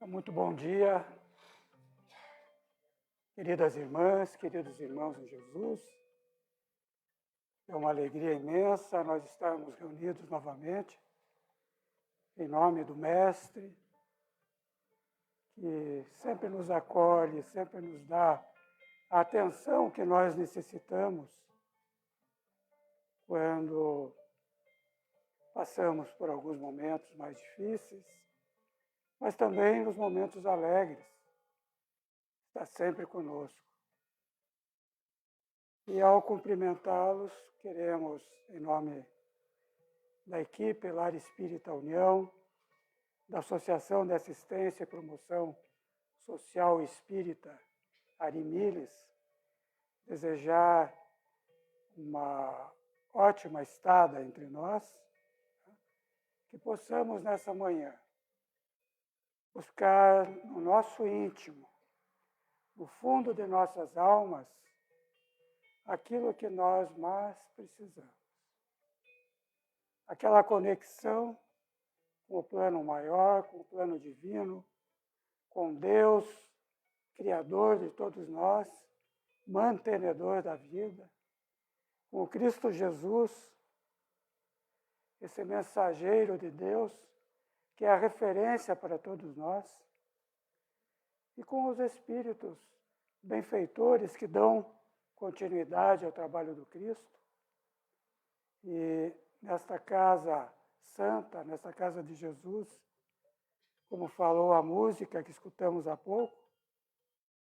Muito bom dia, queridas irmãs, queridos irmãos em Jesus. É uma alegria imensa nós estarmos reunidos novamente, em nome do Mestre, que sempre nos acolhe, sempre nos dá a atenção que nós necessitamos quando passamos por alguns momentos mais difíceis, mas também nos momentos alegres. Está sempre conosco. E ao cumprimentá-los, queremos, em nome da equipe Lar Espírita União, da Associação de Assistência e Promoção Social Espírita Arimiles, desejar uma ótima estada entre nós, que possamos nessa manhã buscar no nosso íntimo, no fundo de nossas almas, aquilo que nós mais precisamos. Aquela conexão com o plano maior, com o plano divino, com Deus, Criador de todos nós, mantenedor da vida, com o Cristo Jesus, esse mensageiro de Deus, que é a referência para todos nós, e com os Espíritos benfeitores que dão continuidade ao trabalho do Cristo. E nesta casa santa, nesta casa de Jesus, como falou a música que escutamos há pouco,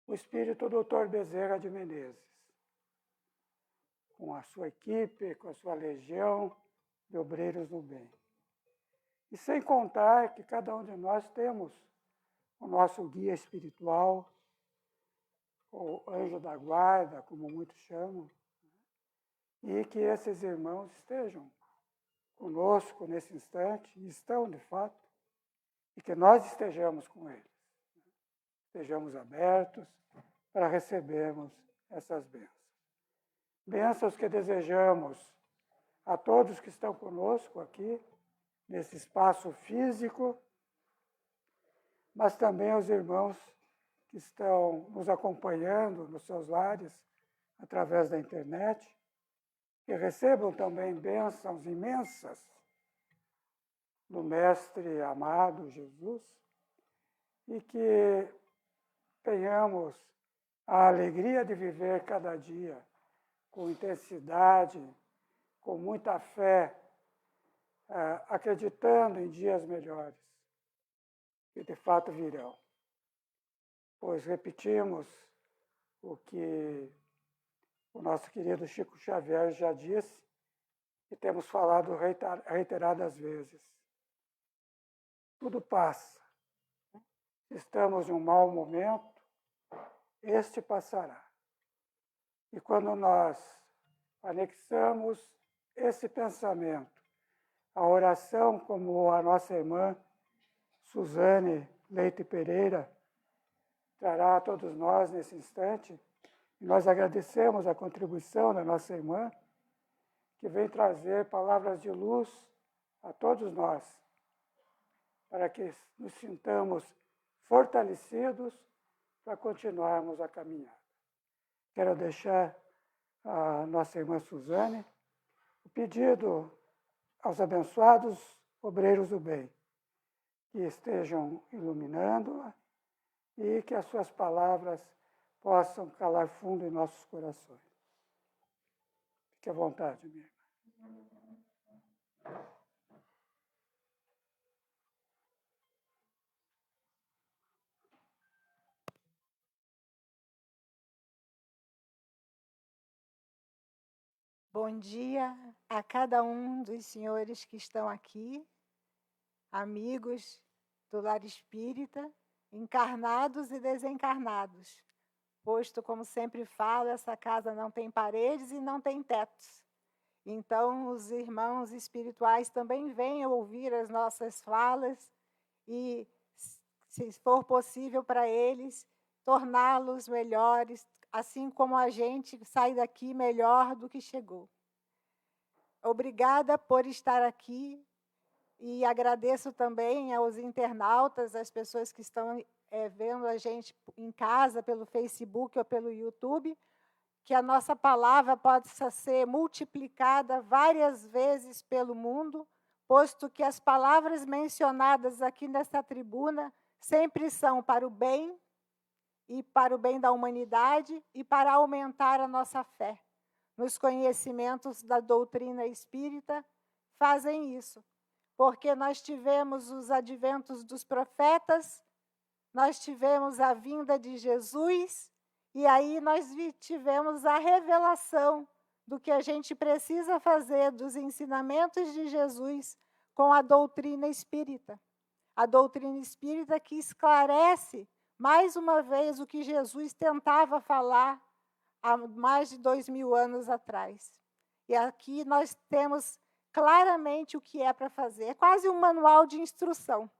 o Espírito Dr. Bezerra de Menezes, com a sua equipe, com a sua legião de obreiros do bem. E sem contar que cada um de nós temos o nosso guia espiritual, o anjo da guarda, como muitos chamam, e que esses irmãos estejam conosco nesse instante, e estão de fato, e que nós estejamos com eles. Estejamos abertos para recebermos essas bênçãos. Bênçãos que desejamos a todos que estão conosco aqui, nesse espaço físico, mas também aos irmãos que estão nos acompanhando nos seus lares, através da internet, que recebam também bênçãos imensas do Mestre amado Jesus, e que tenhamos a alegria de viver cada dia com intensidade, com muita fé, acreditando em dias melhores, que de fato virão. Pois repetimos o que o nosso querido Chico Xavier já disse, e temos falado reiteradas vezes. Tudo passa. Estamos em um mau momento, este passará. E quando nós anexamos esse pensamento, a oração como a nossa irmã Suzane Leite Pereira trará a todos nós nesse instante, e nós agradecemos a contribuição da nossa irmã, que vem trazer palavras de luz a todos nós, para que nos sintamos fortalecidos para continuarmos a caminhada. Quero deixar a nossa irmã Suzane o pedido aos abençoados obreiros do bem, que estejam iluminando-a e que as suas palavras possam calar fundo em nossos corações. Fique à vontade, minha irmã. Bom dia a cada um dos senhores que estão aqui, amigos do Lar Espírita, encarnados e desencarnados. Posto, como sempre falo, essa casa não tem paredes e não tem tetos. Então, os irmãos espirituais também venham ouvir as nossas falas e, se for possível para eles, torná-los melhores, assim como a gente sai daqui melhor do que chegou. Obrigada por estar aqui, e agradeço também aos internautas, às pessoas que estão vendo a gente em casa, pelo Facebook ou pelo YouTube, que a nossa palavra possa ser multiplicada várias vezes pelo mundo, posto que as palavras mencionadas aqui nesta tribuna sempre são para o bem e para o bem da humanidade e para aumentar a nossa fé. Nos conhecimentos da doutrina espírita, fazem isso, porque nós tivemos os adventos dos profetas, nós tivemos a vinda de Jesus, e aí nós tivemos a revelação do que a gente precisa fazer dos ensinamentos de Jesus com a doutrina espírita. A doutrina espírita que esclarece, mais uma vez, o que Jesus tentava falar há mais de 2000 anos atrás. E aqui nós temos claramente o que é para fazer. É quase um manual de instrução.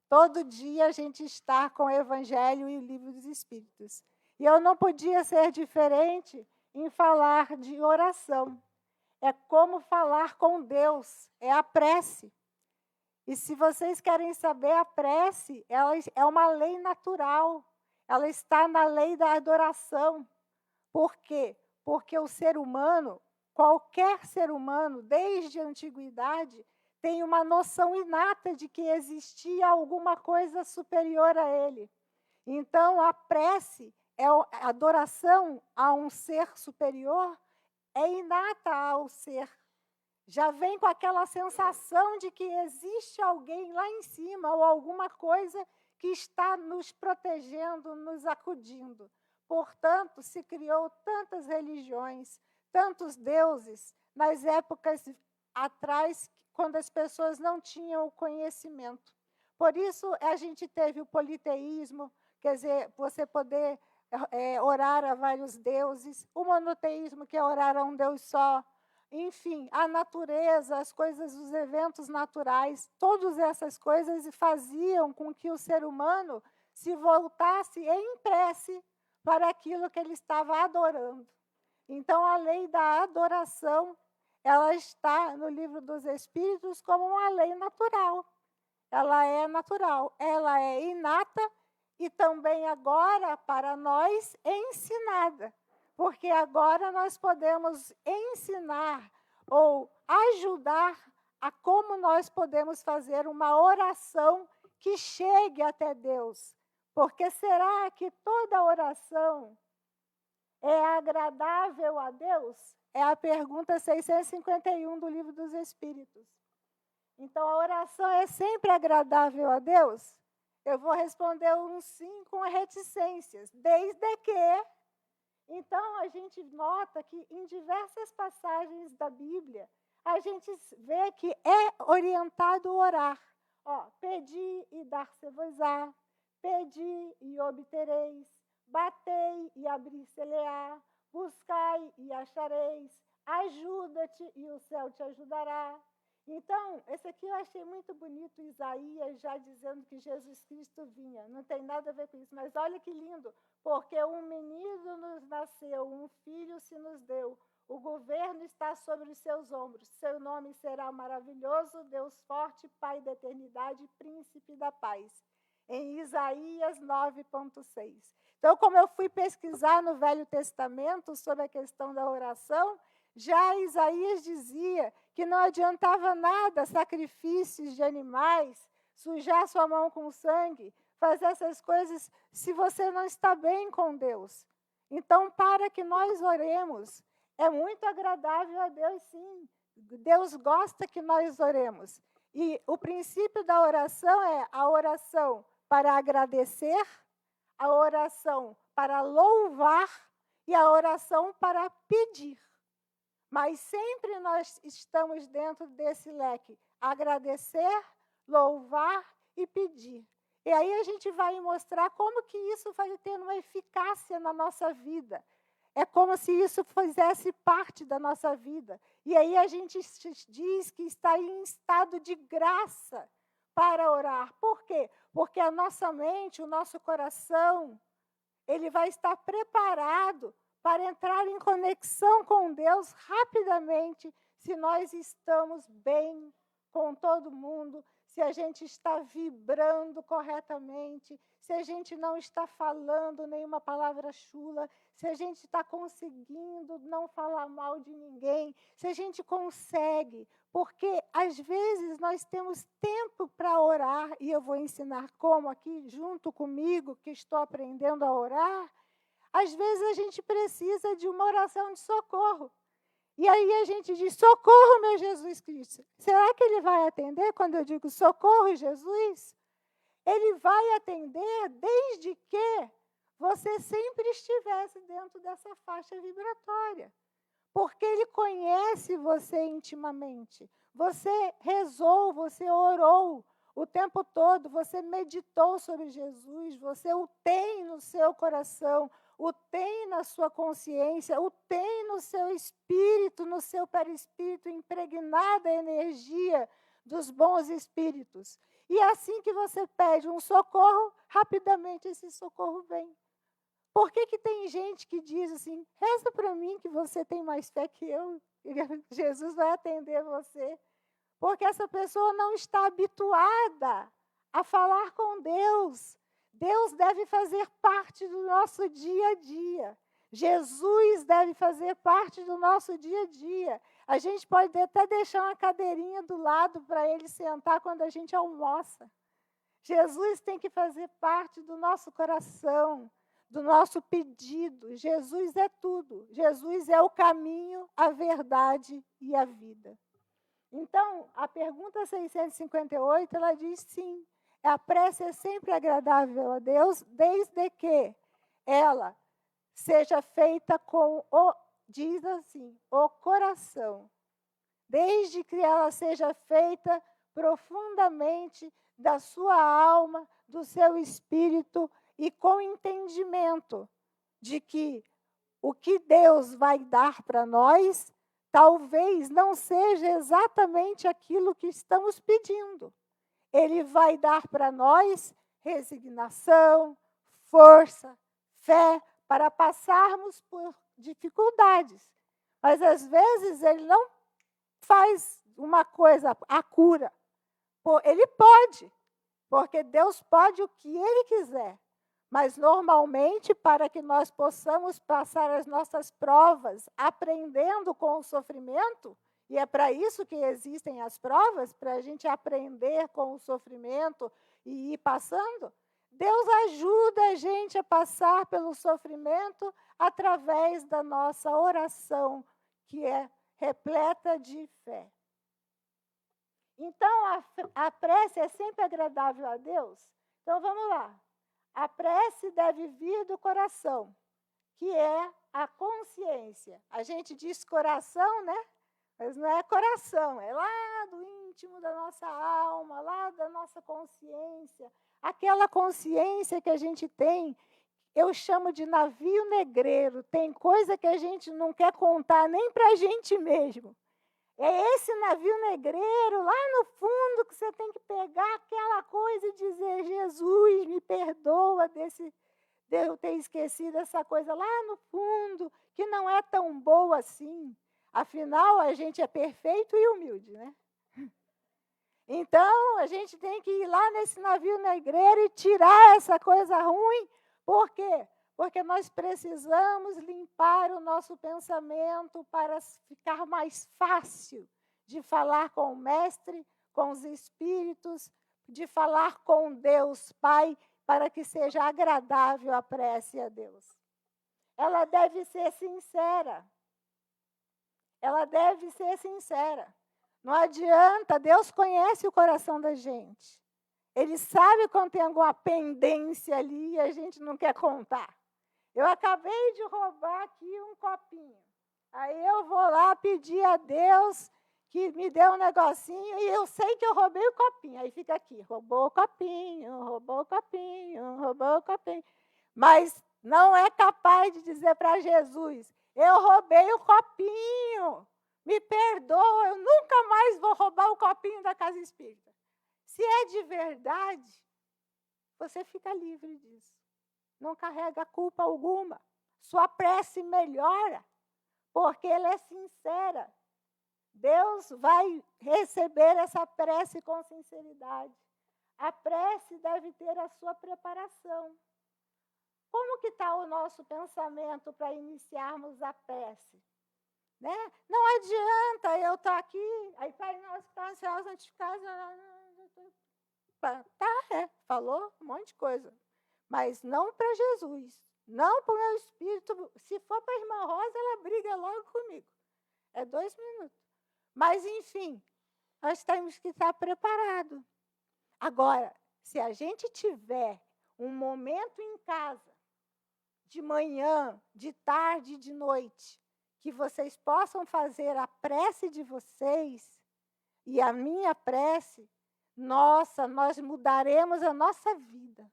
Todo dia a gente está com o Evangelho e o Livro dos Espíritos. E eu não podia ser diferente em falar de oração. É como falar com Deus, é a prece. E se vocês querem saber, a prece, ela é uma lei natural. Ela está na lei da adoração. Por quê? Porque o ser humano, qualquer ser humano, desde a antiguidade, tem uma noção inata de que existia alguma coisa superior a ele. Então, a prece, a adoração a um ser superior, é inata ao ser. Já vem com aquela sensação de que existe alguém lá em cima ou alguma coisa que está nos protegendo, nos acudindo. Portanto, se criou tantas religiões, tantos deuses, nas épocas atrás, quando as pessoas não tinham o conhecimento. Por isso, a gente teve o politeísmo, quer dizer, você poder orar a vários deuses, o monoteísmo, que é orar a um Deus só, enfim, a natureza, as coisas, os eventos naturais, todas essas coisas faziam com que o ser humano se voltasse em prece para aquilo que ele estava adorando. Então, a lei da adoração, ela está no Livro dos Espíritos como uma lei natural. Ela é natural, ela é inata e também agora, para nós, ensinada. Porque agora nós podemos ensinar ou ajudar a como nós podemos fazer uma oração que chegue até Deus. Porque será que toda oração é agradável a Deus? É a pergunta 651 do Livro dos Espíritos. Então, a oração é sempre agradável a Deus? Eu vou responder um sim com reticências, desde que... Então, a gente nota que em diversas passagens da Bíblia, a gente vê que é orientado a orar. Pedi e dar-se-vos-á, pedi e obtereis, batei e abrir-se-lhe-á, buscai e achareis, ajuda-te e o céu te ajudará. Então, esse aqui eu achei muito bonito, Isaías já dizendo que Jesus Cristo vinha. Não tem nada a ver com isso, mas olha que lindo. Porque um menino nos nasceu, um filho se nos deu. O governo está sobre os seus ombros. Seu nome será maravilhoso, Deus forte, Pai da eternidade, Príncipe da paz. Em Isaías 9,6. Então, como eu fui pesquisar no Velho Testamento sobre a questão da oração, já Isaías dizia que não adiantava nada sacrifícios de animais, sujar sua mão com sangue, fazer essas coisas se você não está bem com Deus. Então, para que nós oremos, é muito agradável a Deus, sim. Deus gosta que nós oremos. E o princípio da oração é a oração para agradecer, a oração para louvar e a oração para pedir. Mas sempre nós estamos dentro desse leque, agradecer, louvar e pedir. E aí a gente vai mostrar como que isso vai ter uma eficácia na nossa vida. É como se isso fizesse parte da nossa vida. E aí a gente diz que está em estado de graça para orar. Por quê? Porque a nossa mente, o nosso coração, ele vai estar preparado para entrar em conexão com Deus rapidamente, se nós estamos bem com todo mundo, se a gente está vibrando corretamente, se a gente não está falando nenhuma palavra chula, se a gente está conseguindo não falar mal de ninguém, se a gente consegue, porque às vezes nós temos tempo para orar, e eu vou ensinar como aqui junto comigo, que estou aprendendo a orar. Às vezes a gente precisa de uma oração de socorro. E aí a gente diz, socorro, meu Jesus Cristo. Será que ele vai atender quando eu digo socorro, Jesus? Ele vai atender desde que você sempre estivesse dentro dessa faixa vibratória. Porque ele conhece você intimamente. Você rezou, você orou o tempo todo, você meditou sobre Jesus, você o tem no seu coração, o tem na sua consciência, o tem no seu espírito, no seu perispírito, impregnada a energia dos bons espíritos. E assim que você pede um socorro, rapidamente esse socorro vem. Por que tem gente que diz assim, reza para mim que você tem mais fé que eu, e Jesus vai atender você? Porque essa pessoa não está habituada a falar com Deus. Deus deve fazer parte do nosso dia a dia. Jesus deve fazer parte do nosso dia a dia. A gente pode até deixar uma cadeirinha do lado para ele sentar quando a gente almoça. Jesus tem que fazer parte do nosso coração, do nosso pedido. Jesus é tudo. Jesus é o caminho, a verdade e a vida. Então, a pergunta 658, ela diz sim, a prece é sempre agradável a Deus, desde que ela seja feita com diz assim, o coração. Desde que ela seja feita profundamente da sua alma, do seu espírito e com entendimento de que o que Deus vai dar para nós talvez não seja exatamente aquilo que estamos pedindo. Ele vai dar para nós resignação, força, fé, para passarmos por dificuldades. Mas, às vezes, ele não faz uma coisa, a cura. Ele pode, porque Deus pode o que Ele quiser. Mas, normalmente, para que nós possamos passar as nossas provas aprendendo com o sofrimento, e é para isso que existem as provas, para a gente aprender com o sofrimento e ir passando, Deus ajuda a gente a passar pelo sofrimento através da nossa oração, que é repleta de fé. Então, a prece é sempre agradável a Deus? Então, vamos lá. A prece deve vir do coração, que é a consciência. A gente diz coração, né? Mas não é coração, é lá do íntimo da nossa alma, lá da nossa consciência. Aquela consciência que a gente tem, eu chamo de navio negreiro. Tem coisa que a gente não quer contar nem para a gente mesmo. É esse navio negreiro, lá no fundo, que você tem que pegar aquela coisa e dizer, Jesus, me perdoa de eu ter esquecido essa coisa lá no fundo, que não é tão boa assim. Afinal, a gente é perfeito e humilde, né? Então, a gente tem que ir lá nesse navio negreiro e tirar essa coisa ruim. Por quê? Porque nós precisamos limpar o nosso pensamento para ficar mais fácil de falar com o Mestre, com os Espíritos, de falar com Deus Pai, para que seja agradável a prece a Deus. Ela deve ser sincera. Ela deve ser sincera. Não adianta, Deus conhece o coração da gente. Ele sabe quando tem alguma pendência ali e a gente não quer contar. Eu acabei de roubar aqui um copinho. Aí eu vou lá pedir a Deus que me dê um negocinho e eu sei que eu roubei o copinho. Aí fica aqui, roubou o copinho, roubou o copinho, roubou o copinho. Mas não é capaz de dizer para Jesus, eu roubei o copinho, me perdoa, eu nunca mais vou roubar o copinho da casa espírita. Se é de verdade, você fica livre disso. Não carrega culpa alguma. Sua prece melhora, porque ela é sincera. Deus vai receber essa prece com sinceridade. A prece deve ter a sua preparação. Como que está o nosso pensamento para iniciarmos a prece? Né? Não adianta eu estar aqui, aí Pai nosso que está no céu, santificado, falou um monte de coisa, mas não para Jesus, não para o meu espírito. Se for para a irmã Rosa, ela briga logo comigo. É 2 minutos. Mas, enfim, nós temos que estar preparados. Agora, se a gente tiver um momento em casa, de manhã, de tarde, de noite, que vocês possam fazer a prece de vocês e a minha prece, nossa, nós mudaremos a nossa vida.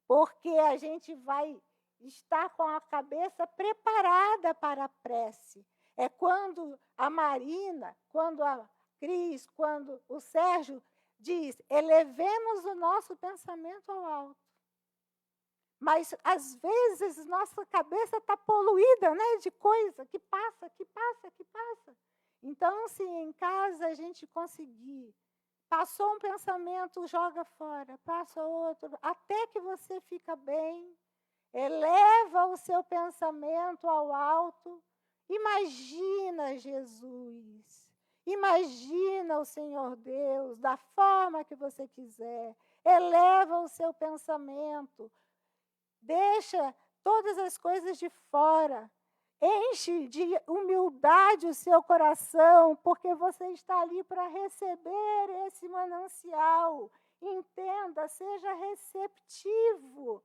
Porque a gente vai estar com a cabeça preparada para a prece. É quando a Marina, quando a Cris, quando o Sérgio diz, elevemos o nosso pensamento ao alto. Mas, às vezes, nossa cabeça está poluída, né, de coisa que passa, que passa, que passa. Então, se em casa a gente conseguir, passou um pensamento, joga fora, passa outro, até que você fica bem, eleva o seu pensamento ao alto. Imagina Jesus, imagina o Senhor Deus, da forma que você quiser, eleva o seu pensamento, deixa todas as coisas de fora, enche de humildade o seu coração, porque você está ali para receber esse manancial. Entenda, seja receptivo,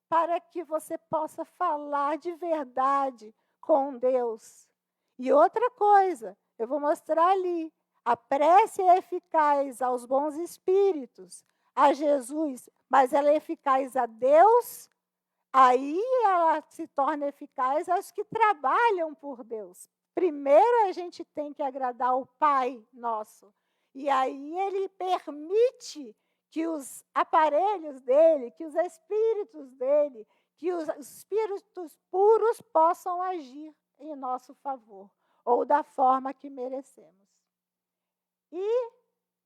para que você possa falar de verdade com Deus. E outra coisa, eu vou mostrar ali, a prece é eficaz aos bons espíritos, a Jesus, mas ela é eficaz a Deus. Aí ela se torna eficaz aos que trabalham por Deus. Primeiro a gente tem que agradar o Pai nosso. E aí ele permite que os aparelhos dele, que os espíritos dele, que os espíritos puros possam agir em nosso favor, ou da forma que merecemos. E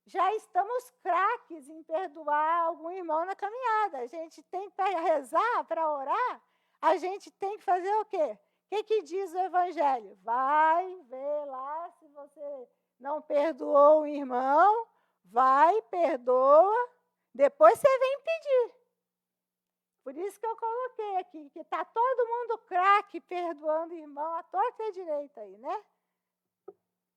já estamos craques em perdoar algum irmão na caminhada. A gente tem que rezar para orar, a gente tem que fazer o quê? O que diz o Evangelho? Vai ver lá se você não perdoou o irmão, vai, perdoa, depois você vem pedir. Por isso que eu coloquei aqui, que está todo mundo craque perdoando o irmão, à torta e à direita aí, né?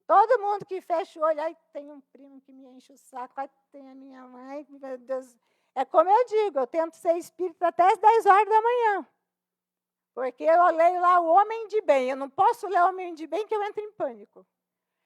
Todo mundo que fecha o olho, aí tem um primo que me enche o saco, aí tem a minha mãe, meu Deus. É como eu digo, eu tento ser espírita até as 10 horas da manhã. Porque eu leio lá o Homem de Bem. Eu não posso ler o Homem de Bem que eu entro em pânico.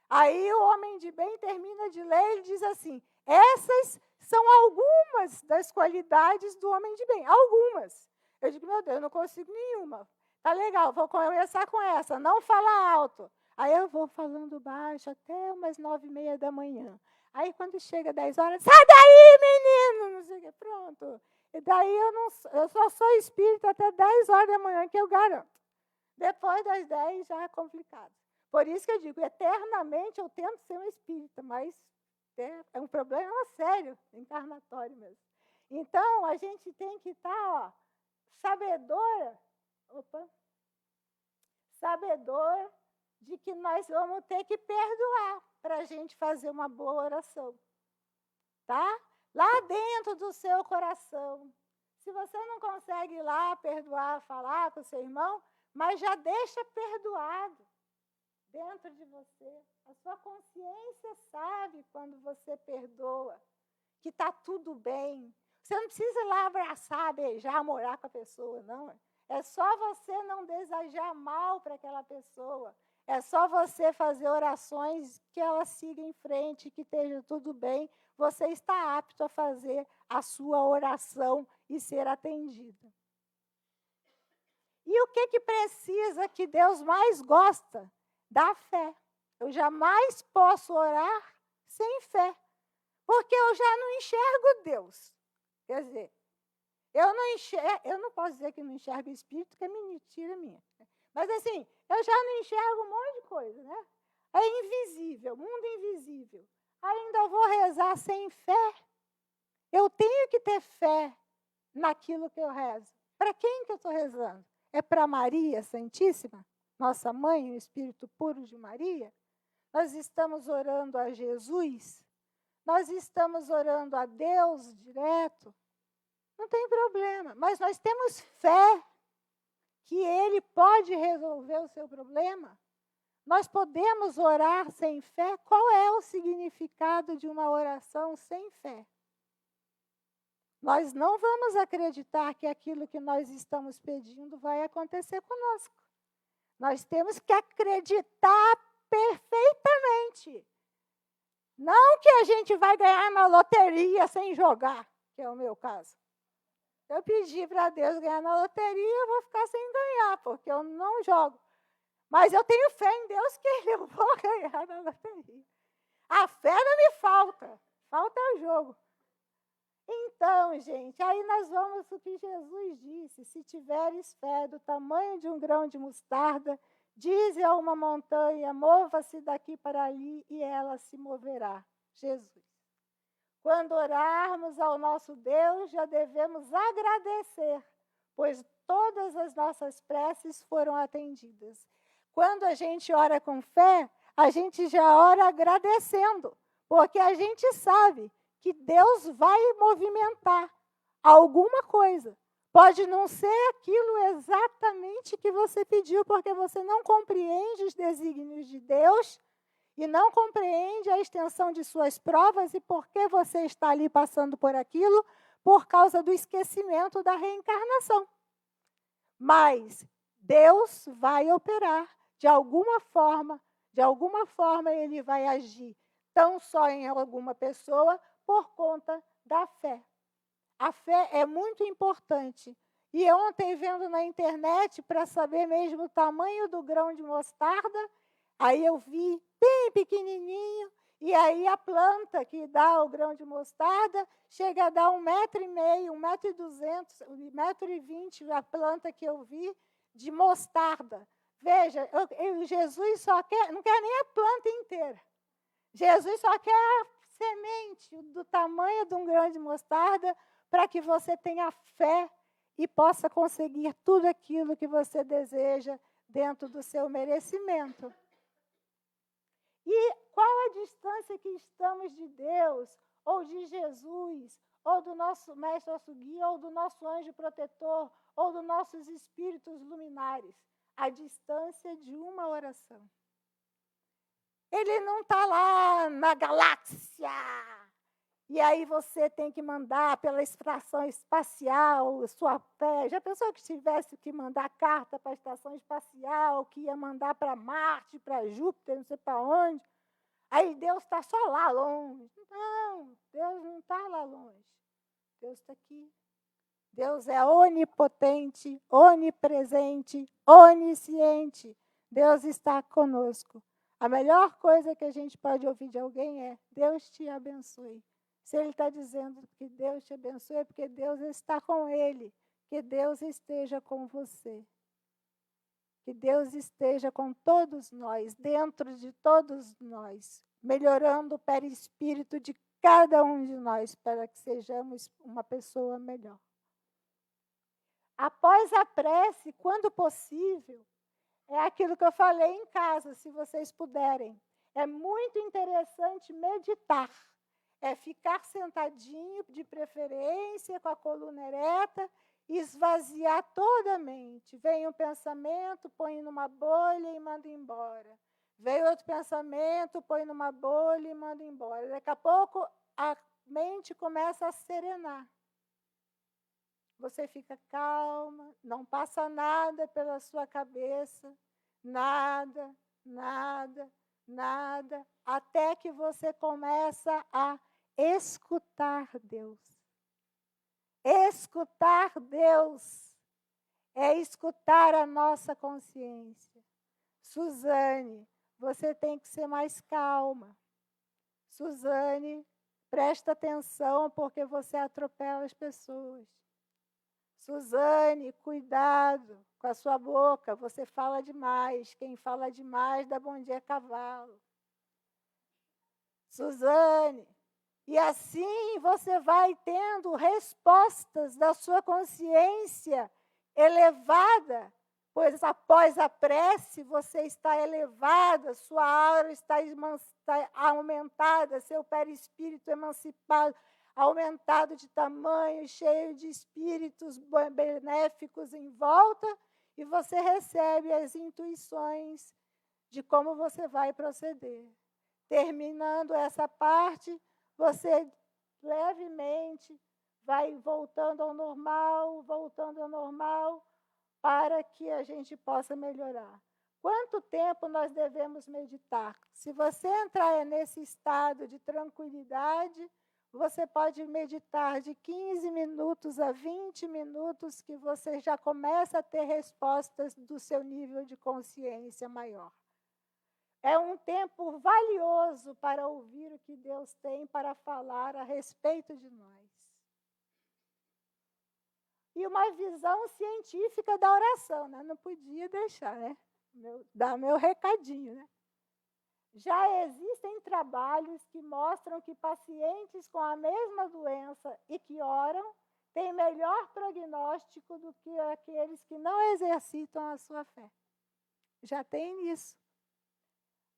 Aí o Homem de Bem termina de ler e diz assim, essas são algumas das qualidades do homem de bem. Algumas. Eu digo, meu Deus, eu não consigo nenhuma. Tá legal, vou começar com essa, não fala alto. Aí eu vou falando baixo até umas 9h30 da manhã. Aí quando chega 10 horas, sai daí, menino! Não sei o que, pronto. E daí eu só sou espírita até 10 horas da manhã, que eu garanto. Depois das 10 já é complicado. Por isso que eu digo, eternamente eu tento ser um espírita, mas é um problema sério, encarnatório mesmo. Então, a gente tem que estar, sabedora de que nós vamos ter que perdoar para a gente fazer uma boa oração. Tá? Lá dentro do seu coração. Se você não consegue ir lá perdoar, falar com o seu irmão, mas já deixa perdoado dentro de você. A sua consciência sabe quando você perdoa, que está tudo bem. Você não precisa ir lá abraçar, beijar, morar com a pessoa, não. É só você não desejar mal para aquela pessoa. É só você fazer orações que ela siga em frente, que esteja tudo bem. Você está apto a fazer a sua oração e ser atendida. E o que precisa que Deus mais gosta? Da fé. Eu jamais posso orar sem fé, porque eu já não enxergo Deus. Quer dizer, eu não posso dizer que não enxergo o Espírito, que é mentira minha. Mas assim, eu já não enxergo um monte de coisa, né? É invisível, mundo invisível. Ainda vou rezar sem fé? Eu tenho que ter fé naquilo que eu rezo. Para quem que eu estou rezando? É para Maria Santíssima, nossa mãe, o Espírito puro de Maria? Nós estamos orando a Jesus? Nós estamos orando a Deus direto? Não tem problema, mas nós temos fé que Ele pode resolver o seu problema. Nós podemos orar sem fé? Qual é o significado de uma oração sem fé? Nós não vamos acreditar que aquilo que nós estamos pedindo vai acontecer conosco. Nós temos que acreditar perfeitamente. Não que a gente vai ganhar na loteria sem jogar, que é o meu caso. Eu pedi para Deus ganhar na loteria, eu vou ficar sem ganhar, porque eu não jogo. Mas eu tenho fé em Deus que eu vou ganhar na loteria. A fé não me falta, falta o jogo. Então, gente, aí nós vamos o que Jesus disse: se tiveres fé do tamanho de um grão de mostarda, dize a uma montanha, mova-se daqui para ali, e ela se moverá. Jesus. Quando orarmos ao nosso Deus, já devemos agradecer, pois todas as nossas preces foram atendidas. Quando a gente ora com fé, a gente já ora agradecendo, porque a gente sabe que Deus vai movimentar alguma coisa. Pode não ser aquilo exatamente que você pediu, porque você não compreende os desígnios de Deus e não compreende a extensão de suas provas e por que você está ali passando por aquilo por causa do esquecimento da reencarnação. Mas Deus vai operar de alguma forma Ele vai agir tão só em alguma pessoa por conta da fé. A fé é muito importante. E ontem, vendo na internet, para saber mesmo o tamanho do grão de mostarda, aí eu vi bem pequenininho, e aí a planta que dá o grão de mostarda chega a dar 1,5 m, 1,2 m, 1,20 m, a planta que eu vi de mostarda. Veja, Jesus não quer nem a planta inteira. Jesus só quer a semente do tamanho de um grão de mostarda para que você tenha fé e possa conseguir tudo aquilo que você deseja dentro do seu merecimento. E qual a distância que estamos de Deus, ou de Jesus, ou do nosso mestre, nosso guia, ou do nosso anjo protetor, ou dos nossos espíritos luminares? A distância de uma oração. Ele não está lá na galáxia. E aí você tem que mandar pela estação espacial sua fé. Já pensou que tivesse que mandar carta para a estação espacial, que ia mandar para Marte, para Júpiter, não sei para onde? Aí Deus está só lá longe. Não, Deus não está lá longe. Deus está aqui. Deus é onipotente, onipresente, onisciente. Deus está conosco. A melhor coisa que a gente pode ouvir de alguém é: Deus te abençoe. Se ele está dizendo que Deus te abençoe, é porque Deus está com ele. Que Deus esteja com você. Que Deus esteja com todos nós, dentro de todos nós, melhorando o perispírito de cada um de nós, para que sejamos uma pessoa melhor. Após a prece, quando possível, é aquilo que eu falei em casa, se vocês puderem. É muito interessante meditar. É ficar sentadinho, de preferência, com a coluna ereta, e esvaziar toda a mente. Vem um pensamento, põe numa bolha e manda embora. Vem outro pensamento, põe numa bolha e manda embora. Daqui a pouco, a mente começa a serenar. Você fica calma, não passa nada pela sua cabeça, nada, até que você começa a escutar Deus. Escutar Deus é escutar a nossa consciência. Suzane, você tem que ser mais calma. Suzane, presta atenção porque você atropela as pessoas. Suzane, cuidado com a sua boca, você fala demais. Quem fala demais dá bom dia cavalo. Suzane, e assim você vai tendo respostas da sua consciência elevada, pois após a prece você está elevada, sua aura está aumentada, seu perispírito emancipado, aumentado de tamanho, cheio de espíritos benéficos em volta, e você recebe as intuições de como você vai proceder. Terminando essa parte, você levemente vai voltando ao normal, para que a gente possa melhorar. Quanto tempo nós devemos meditar? Se você entrar nesse estado de tranquilidade, você pode meditar de 15 minutos a 20 minutos, que você já começa a ter respostas do seu nível de consciência maior. É um tempo valioso para ouvir o que Deus tem para falar a respeito de nós. E uma visão científica da oração, né? Não podia deixar, né? Dar meu recadinho, né? Já existem trabalhos que mostram que pacientes com a mesma doença e que oram têm melhor prognóstico do que aqueles que não exercitam a sua fé. Já tem isso.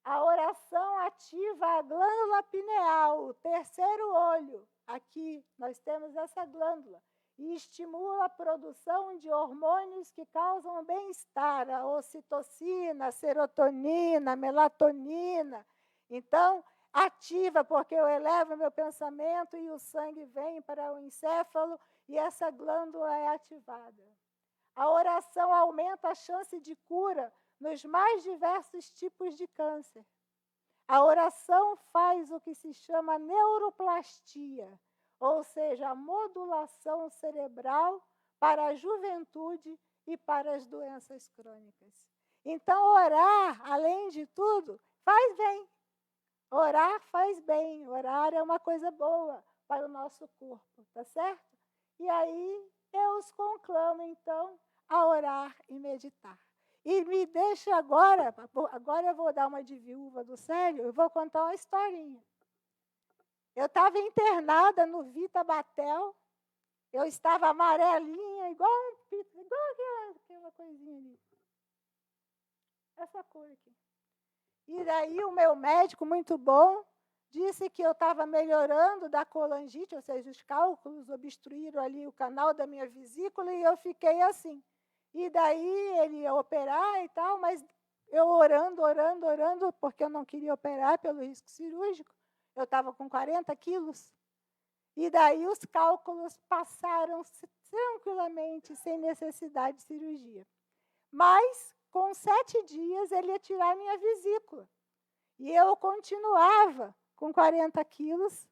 A oração ativa a glândula pineal, o terceiro olho. Aqui nós temos essa glândula. E estimula a produção de hormônios que causam bem-estar, a ocitocina, a serotonina, a melatonina. Então, ativa, porque eu elevo meu pensamento e o sangue vem para o encéfalo e essa glândula é ativada. A oração aumenta a chance de cura nos mais diversos tipos de câncer. A oração faz o que se chama neuroplastia, ou seja, a modulação cerebral para a juventude e para as doenças crônicas. Então, orar, além de tudo, faz bem. Orar faz bem. Orar é uma coisa boa para o nosso corpo, tá certo? E aí, eu os conclamo, então, a orar e meditar. E me deixa agora eu vou dar uma de viúva do Célio, eu vou contar uma historinha. Eu estava internada no Vita Batel, eu estava amarelinha, igual aquela coisinha ali. Essa cor aqui. E daí o meu médico, muito bom, disse que eu estava melhorando da colangite, ou seja, os cálculos obstruíram ali o canal da minha vesícula e eu fiquei assim. E daí ele ia operar e tal, mas eu orando, porque eu não queria operar pelo risco cirúrgico. Eu estava com 40 quilos. E daí os cálculos passaram tranquilamente, sem necessidade de cirurgia. Mas, com 7 dias, ele ia tirar minha vesícula. E eu continuava com 40 quilos.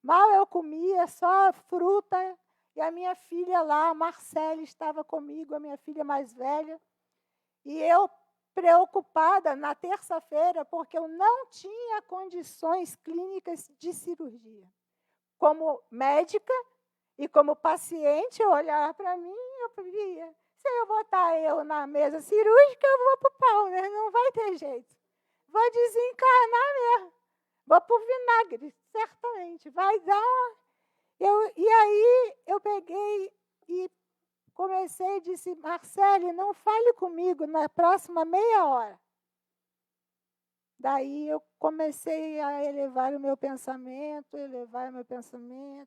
Mal eu comia, só fruta. E a minha filha lá, a Marcele, estava comigo, a minha filha mais velha. E eu preocupada na terça-feira, porque eu não tinha condições clínicas de cirurgia. Como médica e como paciente, eu olhava para mim e eu via, se eu botar eu na mesa cirúrgica, eu vou para o pau, né? Não vai ter jeito. Vou desencarnar mesmo. Vou para o vinagre, certamente. Vai dar uma... E aí eu peguei e comecei e disse, Marcele, não fale comigo na próxima meia hora. Daí eu comecei a elevar o meu pensamento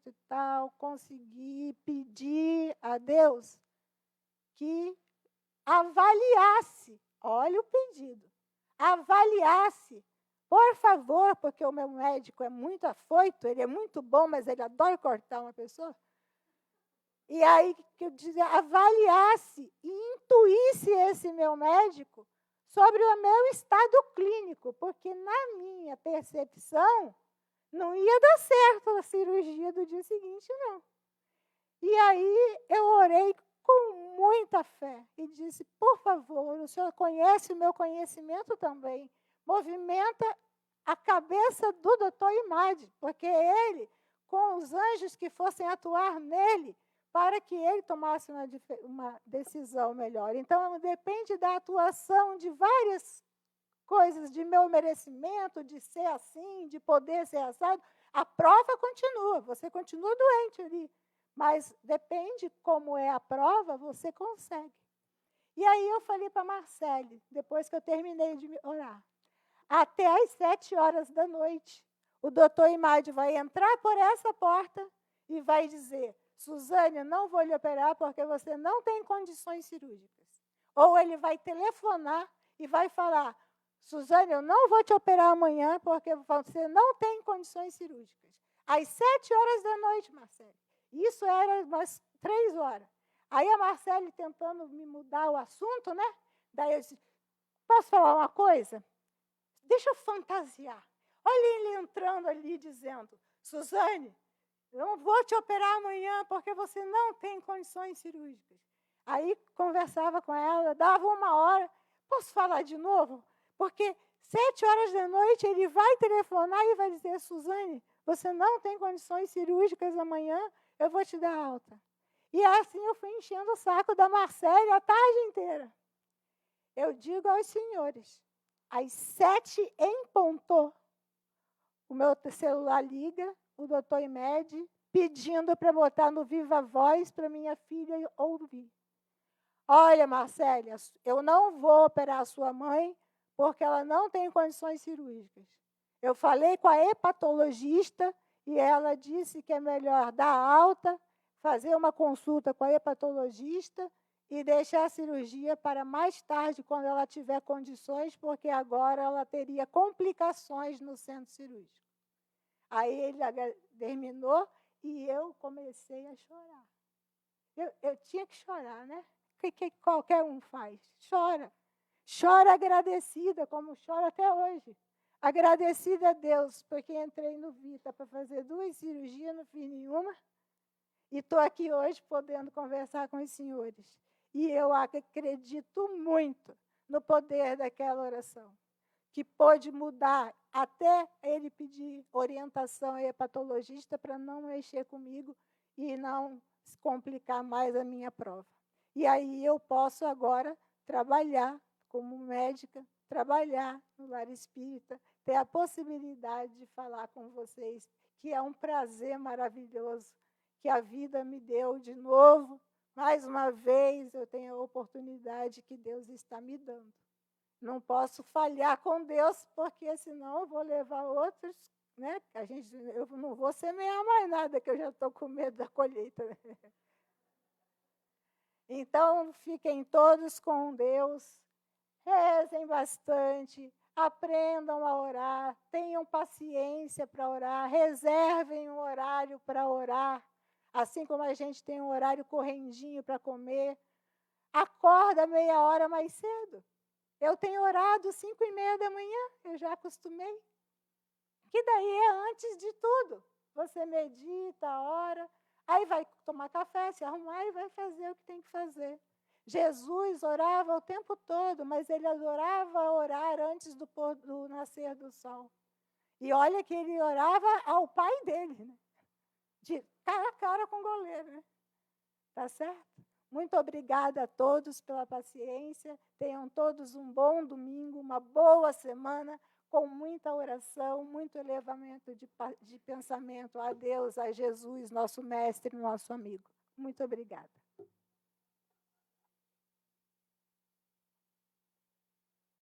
e tal, consegui pedir a Deus que avaliasse, olha o pedido, avaliasse, por favor, porque o meu médico é muito afoito, ele é muito bom, mas ele adora cortar uma pessoa. E aí que eu dizia, avaliasse e intuísse esse meu médico sobre o meu estado clínico, porque na minha percepção não ia dar certo a cirurgia do dia seguinte, não. E aí eu orei com muita fé e disse, por favor, o senhor conhece o meu conhecimento também, movimenta a cabeça do doutor Imad, porque ele, com os anjos que fossem atuar nele, para que ele tomasse uma decisão melhor. Então, depende da atuação de várias coisas, de meu merecimento, de ser assim, de poder ser assado. A prova continua, você continua doente ali, mas depende como é a prova, você consegue. E aí eu falei para a Marcele, depois que eu terminei de orar, até às 7h da noite, o doutor Imádio vai entrar por essa porta e vai dizer: Suzane, eu não vou lhe operar porque você não tem condições cirúrgicas. Ou ele vai telefonar e vai falar: Suzane, eu não vou te operar amanhã porque você não tem condições cirúrgicas. Às 7h da noite, Marcele. Isso era umas 3h. Aí a Marcele tentando me mudar o assunto, né? Daí eu disse: posso falar uma coisa? Deixa eu fantasiar. Olha ele entrando ali dizendo: Suzane, eu não vou te operar amanhã porque você não tem condições cirúrgicas. Aí conversava com ela, dava 1h. Posso falar de novo? Porque 7h da noite ele vai telefonar e vai dizer: Suzane, você não tem condições cirúrgicas amanhã, eu vou te dar alta. E assim eu fui enchendo o saco da Marcele a tarde inteira. Eu digo aos senhores, às 7h em ponto, o meu celular liga, o doutor Imed, pedindo para botar no Viva Voz para minha filha ouvir. Olha, Marcélia, eu não vou operar a sua mãe porque ela não tem condições cirúrgicas. Eu falei com a hepatologista e ela disse que é melhor dar alta, fazer uma consulta com a hepatologista e deixar a cirurgia para mais tarde, quando ela tiver condições, porque agora ela teria complicações no centro cirúrgico. Aí ele terminou e eu comecei a chorar. Eu tinha que chorar, né? O que qualquer um faz? Chora. Chora agradecida, como chora até hoje. Agradecida a Deus, porque entrei no Vita para fazer 2 cirurgias, não fiz nenhuma. E estou aqui hoje podendo conversar com os senhores. E eu acredito muito no poder daquela oração, que pôde mudar até ele pedir orientação ao hepatologista para não mexer comigo e não complicar mais a minha prova. E aí eu posso agora trabalhar como médica, trabalhar no lar espírita, ter a possibilidade de falar com vocês, que é um prazer maravilhoso que a vida me deu de novo. Mais uma vez, eu tenho a oportunidade que Deus está me dando. Não posso falhar com Deus, porque senão eu vou levar outros, né? Eu não vou semear mais nada, que eu já estou com medo da colheita. Então, fiquem todos com Deus, rezem bastante, aprendam a orar, tenham paciência para orar, reservem um horário para orar, assim como a gente tem um horário correndinho para comer. Acorda meia hora mais cedo. Eu tenho orado 5h30 da manhã, eu já acostumei. Que daí é antes de tudo. Você medita, ora, aí vai tomar café, se arrumar e vai fazer o que tem que fazer. Jesus orava o tempo todo, mas ele adorava orar antes do nascer do sol. E olha que ele orava ao pai dele, né? De cara a cara com o goleiro, né? Tá certo? Muito obrigada a todos pela paciência. Tenham todos um bom domingo, uma boa semana, com muita oração, muito elevamento de pensamento a Deus, a Jesus, nosso mestre, nosso amigo. Muito obrigada.